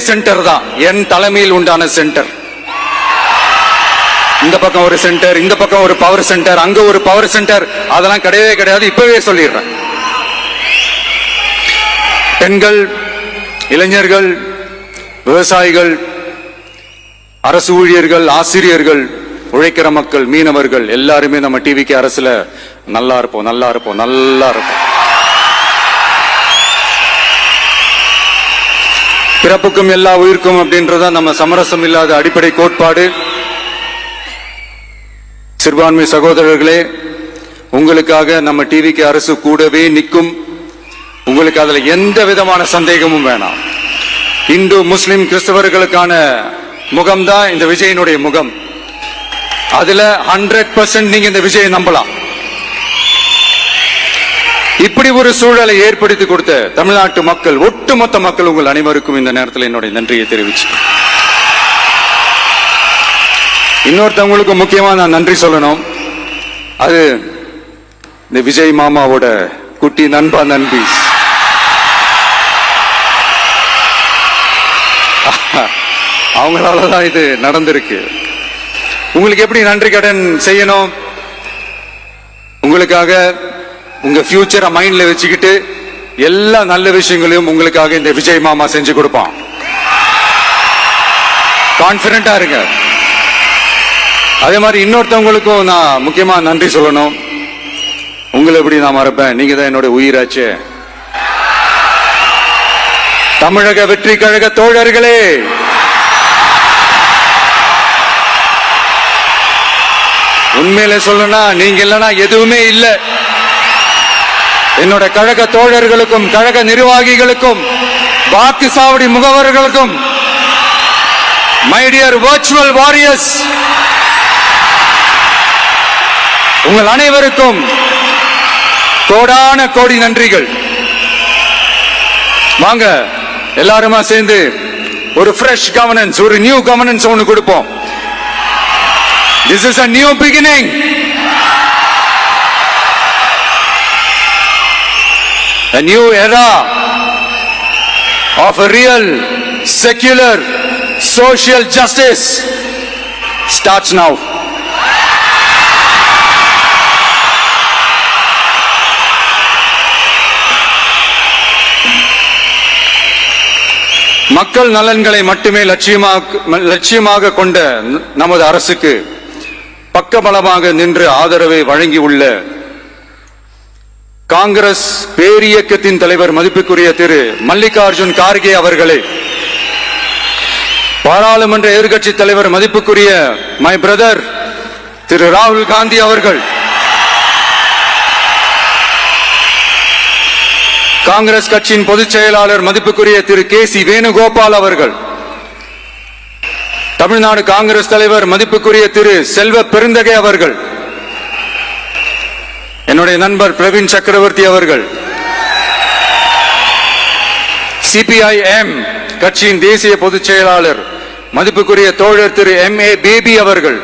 Centre தான், என் தலைமையில் உண்டான சென்டர். இந்த பக்கம் ஒரு சென்டர், இந்த பக்கம் ஒரு பவர் சென்டர், அங்க ஒரு பவர் சென்டர், அதெல்லாம் கிடையவே கிடையாது. இப்பவே சொல்லிடுறேன். பெண்கள், இளைஞர்கள், விவசாயிகள், அரசு ஊழியர்கள், ஆசிரியர்கள், உழைக்கிற மக்கள், மீனவர்கள் எல்லாருமே நம்ம டிவிக்கு அரசுல நல்லா இருப்போம், நல்லா இருப்போம், நல்லா இருப்போம். பிறப்புக்கும் எல்லா உயிர்க்கும் அப்படின்றத நம்ம சமரசம் இல்லாத அடிப்படை கோட்பாடு. சிறுபான்மை சகோதரர்களே, உங்களுக்காக நம்ம டிவிக்கு அரசு கூடவே நிற்கும். உங்களுக்கு அதுல எந்த விதமான சந்தேகமும் வேணாம். இந்து, முஸ்லிம், கிறிஸ்தவர்களுக்கான முகம்தான் இந்த விஜயனுடைய முகம். அதுல 100% நீங்க இந்த விஜயை நம்பலாம். இப்படி ஒரு சூழலை ஏற்படுத்தி கொடுத்த தமிழ்நாட்டு மக்கள், ஒட்டுமொத்த மக்கள், உங்கள் அனைவருக்கும் இந்த நேரத்தில் என்னுடைய நன்றியை தெரிவிச்சு, இன்னொருத்தவங்களுக்கு முக்கியமா நான் நன்றி சொல்லணும். அது இந்த விஜய் மாமாவோட குட்டி நண்பா, நண்பி. அவங்களாலதான் இது நடந்திருக்கு. உங்களுக்கு எப்படி நன்றி கடன் செய்யணும்? உங்களுக்காக உங்க ஃபியூச்சரை மைண்ட்ல வச்சுக்கிட்டு எல்லா நல்ல விஷயங்களையும் உங்களுக்காக இந்த விஜய் மாமா செஞ்சு கொடுப்பான். கான்பிடண்டா இருங்க. அதே மாதிரி இன்னொருத்தவங்களுக்கும் நான் முக்கியமா நன்றி சொல்லணும். உங்களை எப்படி நான் மறப்பேன்? நீங்க தான் என்னோட உயிராச்சு. தமிழக வெற்றி கழக தோழர்களே, உண்மையில சொல்லணும்னா நீங்க இல்லைன்னா எதுவுமே இல்லை. என்னோட கழக தோழர்களுக்கும், கழக நிர்வாகிகளுக்கும், வாக்கு சாவடி முகவர்களுக்கும், மை டியர் வர்ச்சுவல் வாரியர்ஸ், உங்கள் அனைவருக்கும் கோடான கோடி நன்றிகள். வாங்க எல்லாருமா சேர்ந்து ஒரு ஃப்ரெஷ் கவர்னன்ஸ், ஒரு நியூ கவர்னன்ஸ் ஒன்று கொடுப்போம். This is a new beginning. A new era of a real, secular, social justice starts now. மக்கள் நலன்களை மட்டுமே லட்சியமாக கொண்ட நமது அரசுக்கு பக்கபலமாக நின்று ஆதரவை வழங்கியுள்ள காங்கிரஸ் பேரியக்கத்தின் தலைவர் மதிப்புக்குரிய திரு மல்லிகார்ஜுன் கார்கே அவர்களே, பாராளுமன்ற எதிர்க்கட்சி தலைவர் மதிப்புக்குரிய மை பிரதர் திரு ராகுல் காந்தி அவர்கள், காங்கிரஸ் கட்சியின் பொதுச் செயலாளர் மதிப்புக்குரிய திரு கே.சி. வேணுகோபால் அவர்கள், தமிழ்நாடு காங்கிரஸ் தலைவர் மதிப்புக்குரிய திரு செல்வ பெருந்தகை அவர்கள், என்னுடைய நண்பர் பிரவீன் சக்கரவர்த்தி அவர்கள், சிபிஐஎம் கட்சியின் தேசிய பொதுச் செயலாளர் மதிப்புக்குரிய தோழர் திரு M.A. பேபி அவர்கள்,